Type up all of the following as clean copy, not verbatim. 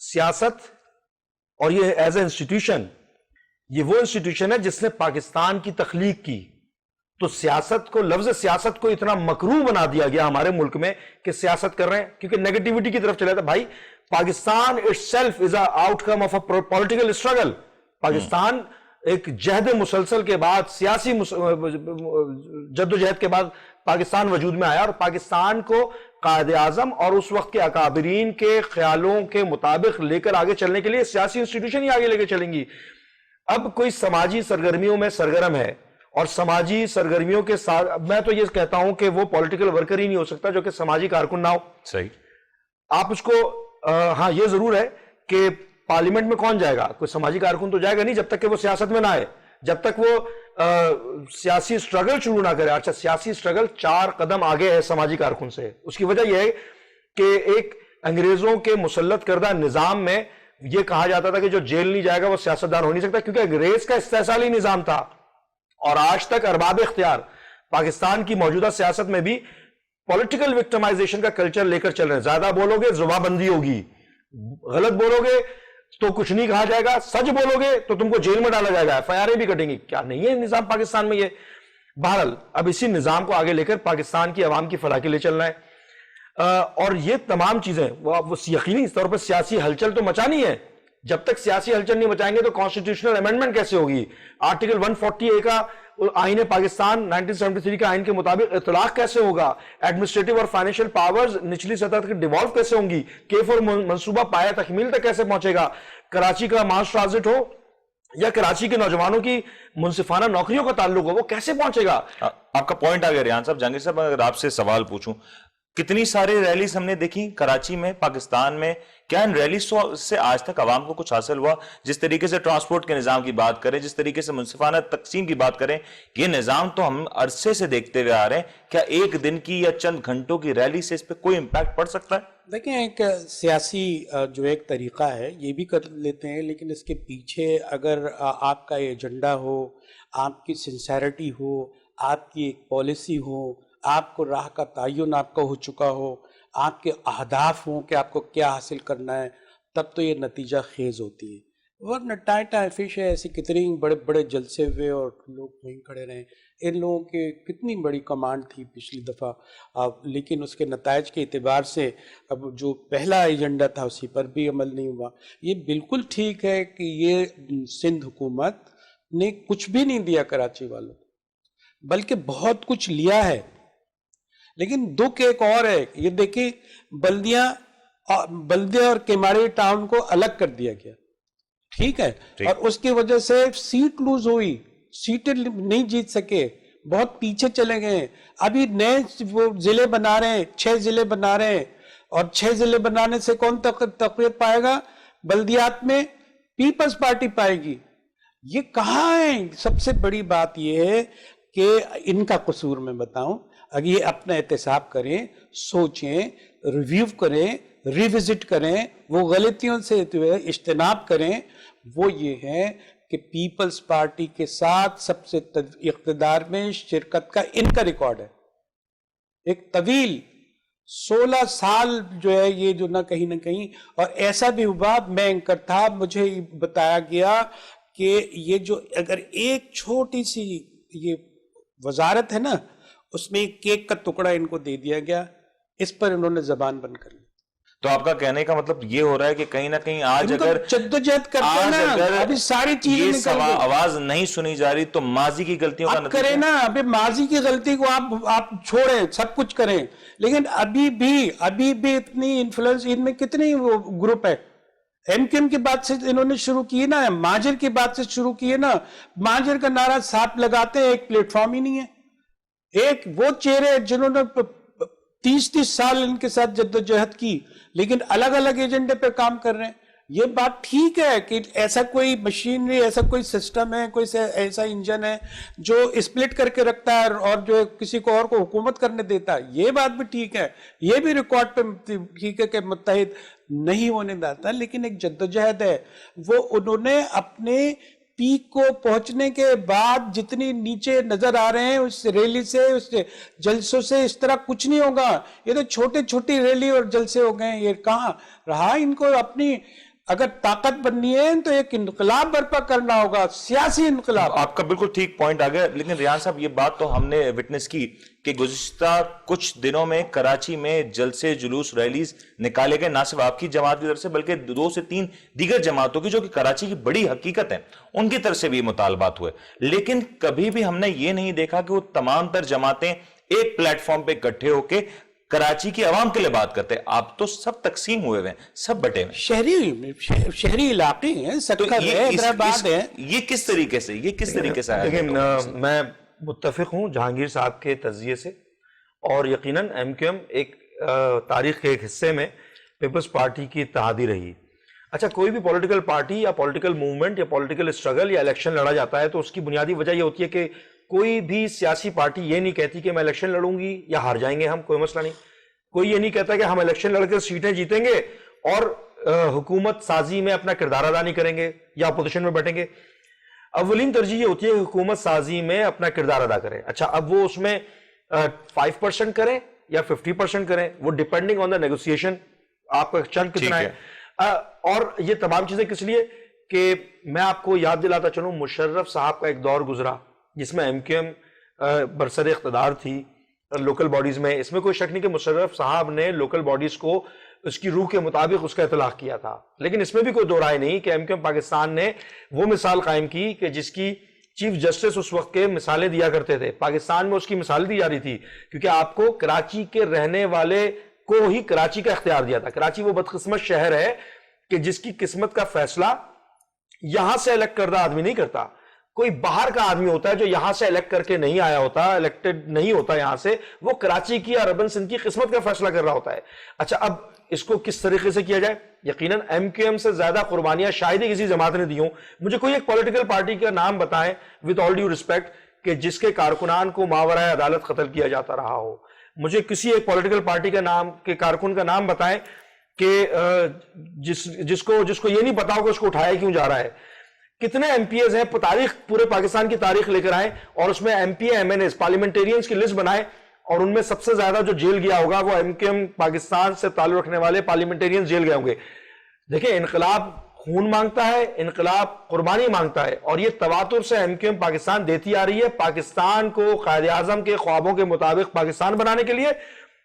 سیاست اور یہ ایز اے انسٹیٹیوشن، یہ وہ انسٹیٹیوشن ہے جس نے پاکستان کی تخلیق کی. تو سیاست کو، لفظ سیاست کو اتنا مکروہ بنا دیا گیا ہمارے ملک میں کہ سیاست کر رہے ہیں، کیونکہ نیگیٹیوٹی کی طرف چلے تھے. بھائی Pakistan itself is a outcome of a political struggle. Pakistan ایک جہد مسلسل کے بعد، سیاسی جدوجہد کے بعد پاکستان وجود میں آیا، اور پاکستان کو قائد اعظم اور اس وقت کے اکابرین کے خیالوں کے مطابق لے کر آگے چلنے کے لیے سیاسی انسٹیٹیوشن ہی آگے لے کے چلیں گی. اب کوئی سماجی سرگرمیوں میں سرگرم ہے، اور سماجی سرگرمیوں کے ساتھ میں تو یہ کہتا ہوں کہ وہ پولیٹیکل ورکر ہی نہیں ہو سکتا جو کہ سماجی کارکن نہ ہو. صحیح. آپ اس کو ہاں یہ ضرور ہے کہ پارلیمنٹ میں کون جائے گا؟ کوئی سماجی کارکن تو جائے گا نہیں جب تک کہ وہ سیاست میں نہ آئے، جب تک وہ سیاسی سٹرگل شروع نہ کرے. اچھا، سیاسی سٹرگل 4 قدم آگے ہے سماجی کارکن سے. اس کی وجہ یہ ہے کہ ایک انگریزوں کے مسلط کردہ نظام میں یہ کہا جاتا تھا کہ جو جیل نہیں جائے گا وہ سیاستدان ہو نہیں سکتا، کیونکہ انگریز کا استحصالی نظام تھا. اور آج تک ارباب اختیار پاکستان کی موجودہ سیاست میں بھی پولیٹیکل وکٹمائزیشن کا کلچر لے کر چل رہے ہیں. زیادہ بولو گے زبان بندی ہوگی، غلط بولو گے تو کچھ نہیں کہا جائے گا، سچ بولو گے تو تم کو جیل میں ڈالا جائے گا، FIR بھی کٹیں گی. کیا نہیں ہے نظام پاکستان میں یہ؟ بہرحال اب اسی نظام کو آگے لے کر پاکستان کی عوام کی فلاح کے لیے چلنا ہے. اور یہ تمام چیزیں وہ یقینی طور پر سیاسی ہلچل تو مچانی ہے. جب تک سیاسی ہلچل نہیں مچائیں گے تو کانسٹیٹیوشنل امینڈمنٹ کیسے ہوگی؟ آرٹیکل 140A کا آئین پاکستان 1973 کے آئین کے مطابق اطلاق کیسے ہوگا؟ ایڈمنسٹریٹو اور فائنینشیل پاورز نچلی سطح تک ڈیوالو کیسے ہوں گی؟ K4 منصوبہ پایا تکمیل تک کیسے پہنچے گا؟ کراچی کا ماس ٹرانزٹ ہو یا کراچی کے نوجوانوں کی منصفانہ نوکریوں کا تعلق ہو، وہ کیسے پہنچے گا؟ آپ کا پوائنٹ آ گیا ریحان صاحب. جہانگیر صاحب اگر آپ سے سوال پوچھوں، کتنی ساری ریلیز ہم نے دیکھی کراچی میں، پاکستان میں، کیا ان ریلیز سے آج تک عوام کو کچھ حاصل ہوا؟ جس طریقے سے ٹرانسپورٹ کے نظام کی بات کریں، جس طریقے سے منصفانہ تقسیم کی بات کریں، یہ نظام تو ہم عرصے سے دیکھتے ہوئے آ رہے ہیں. کیا ایک دن کی یا چند گھنٹوں کی ریلی سے اس پہ کوئی امپیکٹ پڑ سکتا ہے؟ دیکھیں، ایک سیاسی جو ایک طریقہ ہے یہ بھی کر لیتے ہیں، لیکن اس کے پیچھے اگر آپ کا ایجنڈا ہو، آپ کی سنسیریٹی ہو، آپ کی ایک پالیسی ہو، آپ کو راہ کا تعین آپ کا ہو چکا ہو، آپ کے اہداف ہوں کہ آپ کو کیا حاصل کرنا ہے، تب تو یہ نتیجہ خیز ہوتی ہے. ورنہ ٹائٹا فش ہے، ایسے کتنے بڑے بڑے جلسے ہوئے اور لوگ وہیں کھڑے رہے. ان لوگوں کے کتنی بڑی کمانڈ تھی پچھلی دفعہ، لیکن اس کے نتائج کے اعتبار سے اب جو پہلا ایجنڈا تھا اسی پر بھی عمل نہیں ہوا. یہ بالکل ٹھیک ہے کہ یہ سندھ حکومت نے کچھ بھی نہیں دیا کراچی والوں کو، بلکہ بہت کچھ لیا ہے. لیکن دکھ ایک اور ہے، یہ دیکھیں بلدیہ اور کیماڑی ٹاؤن کو الگ کر دیا گیا، ٹھیک ہے، اور اس کی وجہ سے سیٹ لوز ہوئی، سیٹیں نہیں جیت سکے، بہت پیچھے چلے گئے. ابھی نئے وہ ضلع بنا رہے ہیں، 6 ضلع بنا رہے ہیں، اور 6 ضلع بنانے سے کون تقویت پائے گا؟ بلدیات میں پیپلز پارٹی پائے گی. یہ کہاں ہے؟ سب سے بڑی بات یہ ہے کہ ان کا قصور میں بتاؤں، اگر یہ اپنا احتساب کریں، سوچیں، ریویو کریں، ریوزٹ کریں، وہ غلطیوں سے اجتناب کریں، وہ یہ ہے کہ پیپلز پارٹی کے ساتھ سب سے اقتدار میں شرکت کا ان کا ریکارڈ ہے، ایک طویل 16 سال جو ہے یہ جو نہ کہیں. اور ایسا بھی ہوا، میں اینکر تھا، مجھے بتایا گیا کہ یہ جو اگر ایک چھوٹی سی یہ وزارت ہے نا، اس میں ایک کیک کا ٹکڑا ان کو دے دیا گیا، اس پر انہوں نے زبان بند کر لی. تو آپ کا کہنے کا مطلب یہ ہو رہا ہے کہ کہیں نہ کہیں آج اگر جدوجہد کرتے ہیں نا، ابھی ساری چیزیں یہ آواز نہیں سنی جا رہی تو ماضی کی غلطیوں کا کریں نا. ابھی ماضی کی غلطی کو آپ چھوڑیں، سب کچھ کریں، لیکن ابھی بھی اتنی انفلوئنس ان میں کتنی وہ گروپ ہے. MQM کی بات سے انہوں نے شروع کی نا، ماجر کی بات سے شروع کی نا. ماجر کا نعرہ ساتھ لگاتے ہیں، ایک پلیٹ فارم ہی نہیں ہے. ایک وہ چہرے جنہوں نے 30 سال ان کے ساتھ جدوجہد کی، لیکن الگ الگ ایجنڈے پہ کام کر رہے ہیں. یہ بات ٹھیک ہے کہ ایسا کوئی مشینری، ایسا کوئی سسٹم ہے، کوئی ایسا انجن ہے جو اسپلٹ کر کے رکھتا ہے اور جو کسی کو اور کو حکومت کرنے دیتا ہے. یہ بات بھی ٹھیک ہے، یہ بھی ریکارڈ پہ ٹھیک ہے کہ متحد نہیں ہونے دیتا. لیکن ایک جدوجہد ہے، وہ انہوں نے اپنے پیک کو پہنچنے کے بعد جتنی نیچے نظر آ رہے ہیں، اس ریلی سے، اس جلسوں سے اس طرح کچھ نہیں ہوگا. یہ تو چھوٹی ریلی اور جلسے ہو گئے. یہ کہاں رہا ان کو اپنی اگر طاقت بننی ہے تو ایک انقلاب برپا کرنا ہوگا, سیاسی انقلاب. آپ کا بالکل ٹھیک پوائنٹ آ گیا, لیکن ریان صاحب یہ بات تو ہم نے وٹنس کی کہ گزشتہ کچھ دنوں میں کراچی میں جلسے, جلوس, ریلیز نکالے گئے, نہ صرف آپ کی جماعت کی طرف سے بلکہ 2 سے 3 دیگر جماعتوں کی جو کہ کراچی کی بڑی حقیقت ہے ان کی طرف سے بھی مطالبات ہوئے, لیکن کبھی بھی ہم نے یہ نہیں دیکھا کہ وہ تمام تر جماعتیں ایک پلیٹ فارم پہ اکٹھے ہو کے کراچی کی عوام کے لیے بات کرتے. آپ تو سب تقسیم ہوئے ہوئے, سب بٹے ہوئے, شہری علاقے ہیں, سکر ہے, حیدرآباد ہے. یہ کس طریقے سے آیا؟ لیکن میں متفق ہوں جہانگیر صاحب کے تجزیے سے, اور یقیناً ایم کیو ایم ایک تاریخ کے ایک حصے میں پیپلز پارٹی کی اتحادی رہی. اچھا, کوئی بھی پولیٹیکل پارٹی یا پولیٹیکل موومنٹ یا پولیٹیکل اسٹرگل یا الیکشن لڑا جاتا ہے تو اس کی بنیادی وجہ یہ ہوتی ہے کہ کوئی بھی سیاسی پارٹی یہ نہیں کہتی کہ میں الیکشن لڑوں گی یا ہار جائیں گے ہم, کوئی مسئلہ نہیں. کوئی یہ نہیں کہتا کہ ہم الیکشن لڑ کر سیٹیں جیتیں گے اور حکومت سازی میں اپنا کردار ادا نہیں کریں گے یا اپوزیشن میں بیٹھیں گے. اولین ترجیح یہ ہوتی ہے کہ حکومت سازی میں اپنا کردار ادا کریں. اچھا, اب وہ اس میں 5% کریں یا 50% کریں, وہ ڈیپینڈنگ آن دا نیگوسیشن آپ کا چند کتنا ہے. اور یہ تمام چیزیں کس لیے کہ میں آپ کو یاد دلاتا چلوں, مشرف صاحب کا ایک دور گزرا جس میں ایم کیو ایم برسر اقتدار تھی لوکل باڈیز میں. اس میں کوئی شک نہیں کہ مشرف صاحب نے لوکل باڈیز کو اس کی روح کے مطابق اس کا اطلاق کیا تھا, لیکن اس میں بھی کوئی دو رائے نہیں کہ ایم کیو ایم پاکستان نے وہ مثال قائم کی کہ جس کی چیف جسٹس اس وقت کے مثالیں دیا کرتے تھے. پاکستان میں اس کی مثال دی جا رہی تھی کیونکہ آپ کو کراچی کے رہنے والے کو ہی کراچی کا اختیار دیا تھا. کراچی وہ بدقسمت شہر ہے کہ جس کی قسمت کا فیصلہ یہاں سے الیکٹ کردہ آدمی نہیں کرتا, کوئی باہر کا آدمی ہوتا ہے جو یہاں سے الیکٹ کر کے نہیں آیا ہوتا, الیکٹڈ نہیں ہوتا یہاں سے, وہ کراچی کی اور اربن سندھ کی قسمت کا فیصلہ کر رہا ہوتا ہے. اچھا, اب اس کو کس طریقے سے کیا جائے؟ یقیناً ایم کیو ایم سے زیادہ قربانیاں شاید ہی کسی جماعت نے دی ہوں. مجھے کوئی ایک پولیٹیکل پارٹی کا نام بتائیں with all due respect کہ جس کے کارکنان کو ماورائے عدالت قتل کیا جاتا رہا ہو. مجھے کسی ایک پولیٹیکل پارٹی کا نام کے کارکن کا نام بتائیں کہ جس کو یہ نہیں پتا ہو کہ اس کو اٹھایا کیوں جا رہا ہے. کتنے ایم پی ایز ہیں, تاریخ پورے پاکستان کی تاریخ لے کر آئیں اور اس میں M P M N As parliamentarians کی لسٹ بنائیں, اور ان میں سب سے زیادہ جو جیل گیا ہوگا وہ ایم کیو ایم پاکستان سے تعلق رکھنے والے پارلیمنٹیرینز جیل گئے ہوں گے. دیکھیں, انقلاب خون مانگتا ہے, انقلاب قربانی مانگتا ہے, اور یہ تواتر سے ایم کیو ایم پاکستان دیتی آ رہی ہے پاکستان کو قائد اعظم کے خوابوں کے مطابق پاکستان بنانے کے لیے.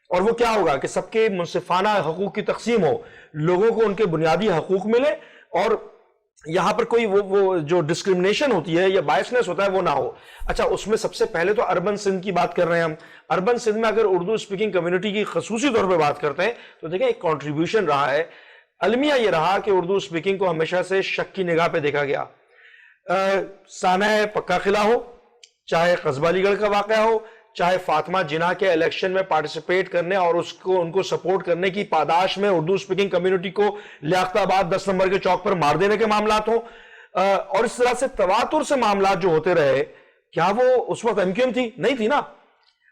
اور وہ کیا ہوگا کہ سب کے منصفانہ حقوق کی تقسیم ہو, لوگوں کو ان کے بنیادی حقوق ملے, اور یہاں پر کوئی وہ جو ڈسکریمنیشن ہوتی ہے یا بائسنس ہوتا ہے وہ نہ ہو. اچھا, اس میں سب سے پہلے تو اربن سندھ کی بات کر رہے ہیں ہم. اربن سندھ میں اگر اردو اسپیکنگ کمیونٹی کی خصوصی طور پہ بات کرتے ہیں تو دیکھیں ایک کنٹریبیوشن رہا ہے. المیہ یہ رہا کہ اردو اسپیکنگ کو ہمیشہ سے شک کی نگاہ پہ دیکھا گیا. سانحہ پکا قلعہ ہو, چاہے قصبہ علی گڑھ کا واقعہ ہو, چاہے فاطمہ جناح کے الیکشن میں پارٹیسپیٹ کرنے اور ان کو سپورٹ کرنے کی پاداش میں اردو اسپیکنگ کمیونٹی کو لیاقت آباد 10 نمبر کے چوک پر مار دینے کے معاملات ہوں, اور اس طرح سے تواتر سے معاملات جو ہوتے رہے, کیا وہ اس وقت ایم کیو ایم تھی؟ نہیں تھی نا.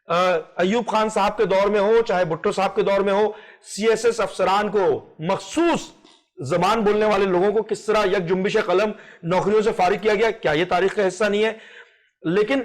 ایوب خان صاحب کے دور میں ہو, چاہے بھٹو صاحب کے دور میں ہو, سی ایس ایس افسران کو, مخصوص زبان بولنے والے لوگوں کو کس طرح یک جنبش قلم نوکریوں سے فارغ کیا گیا, کیا یہ تاریخ کا حصہ نہیں ہے؟ لیکن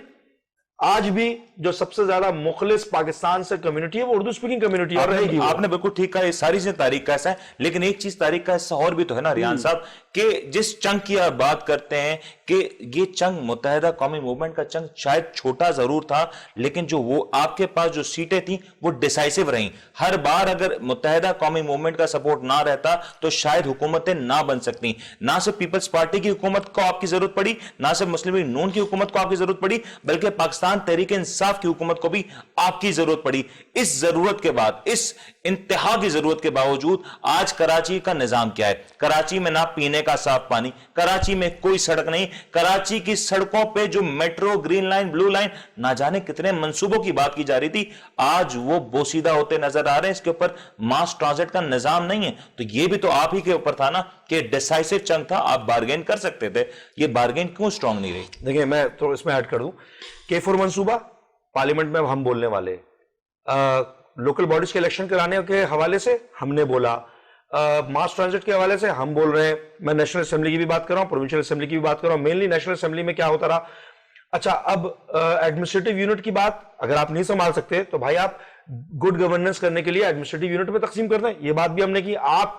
آج بھی جو سب سے زیادہ مخلص پاکستان سے کمیونٹی ہے وہ اردو اسپیکنگ کمیونٹی ہے, اور رہے گی. آپ نے بالکل ٹھیک کہا, یہ ساری چیزیں تاریخ کا حصہ ہے, لیکن ایک چیز تاریخ کا حصہ اور بھی تو ہے نا ریان صاحب, کہ جس چنگ کی آپ بات کرتے ہیں کہ یہ چنگ متحدہ قومی موومنٹ کا چنگ شاید چھوٹا ضرور تھا, لیکن جو وہ آپ کے پاس جو سیٹیں تھیں وہ ڈیسائسو رہیں. ہر بار اگر متحدہ قومی موومنٹ کا سپورٹ نہ رہتا تو شاید حکومتیں نہ بن سکتی. نہ صرف پیپلز پارٹی کی حکومت کو آپ کی ضرورت پڑی, نہ صرف مسلم لیگ نون کی حکومت کو آپ کی ضرورت پڑی, بلکہ پاکستان تحریک انصاف کی حکومت کو بھی آپ کی ضرورت پڑی. اس ضرورت کے بعد, اس انتہا کی ضرورت کے باوجود آج کراچی کا نظام کیا ہے؟ کراچی میں نہ پینے کا صاف پانی, کراچی میں کوئی سڑک نہیں, کراچی کی سڑکوں پہ جو metro, green line, blue line, نہ جانے کتنے منصوبوں کی بات کی جا رہی تھی, آج وہ بوسیدہ ہوتے نظر آ رہے ہیں. اس کے اوپر ماس ٹرانزٹ کا نظام نہیں ہے. تو یہ بھی تو آپ ہی کے اوپر تھا نا کہ ڈیسائسو چنگ تھا, آپ بارگین کر سکتے تھے, یہ بارگین کیوں سٹرونگ نہیں رہی؟ دیکھیں, میں تو اس میں ایڈ کر دوں کہ فور منصوبہ پارلیمنٹ میں ہم بولنے والے, لوکل باڈیز کے الیکشن کرانے کے حوالے سے ہم نے بولا, ماس ٹرانزٹ کے حوالے سے ہم بول رہے ہیں. میں نیشنل اسمبلی کی بھی بات کر رہا ہوں, پروونشل اسمبلی کی بھی بات کر رہا ہوں. مینلی نیشنل اسمبلی میں کیا ہوتا رہا. اچھا, اب ایڈمنسٹریٹو یونٹ کی بات اگر آپ نہیں سنبھال سکتے تو بھائی آپ گڈ گورننس کرنے کے لیے ایڈمنسٹریٹو یونٹ میں تقسیم کر دیں, یہ بات بھی ہم نے کی. آپ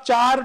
4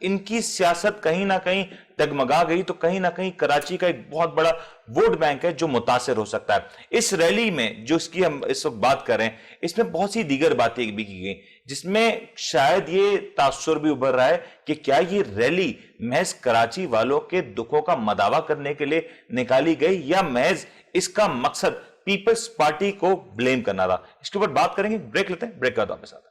ان کی سیاست کہیں نہ کہیں ڈگمگا گئی تو کہیں نہ کہیں کراچی کا ایک بہت بڑا ووٹ بینک ہے جو متاثر ہو سکتا ہے۔ اس ریلی میں جو اس کی ہم اس وقت بات کر رہے ہیں، اس میں بہت سی دیگر باتیں بھی کی گئی، جس میں شاید یہ تاثر بھی ابھر رہا ہے کہ کیا یہ ریلی محض کراچی والوں کے دکھوں کا مداوا کرنے کے لیے نکالی گئی یا محض اس کا مقصد پیپلز پارٹی کو بلیم کرنا تھا۔ اس کے اوپر بات کریں گے، بریک لیتے ہیں، بریک کا واپس آتا ہے۔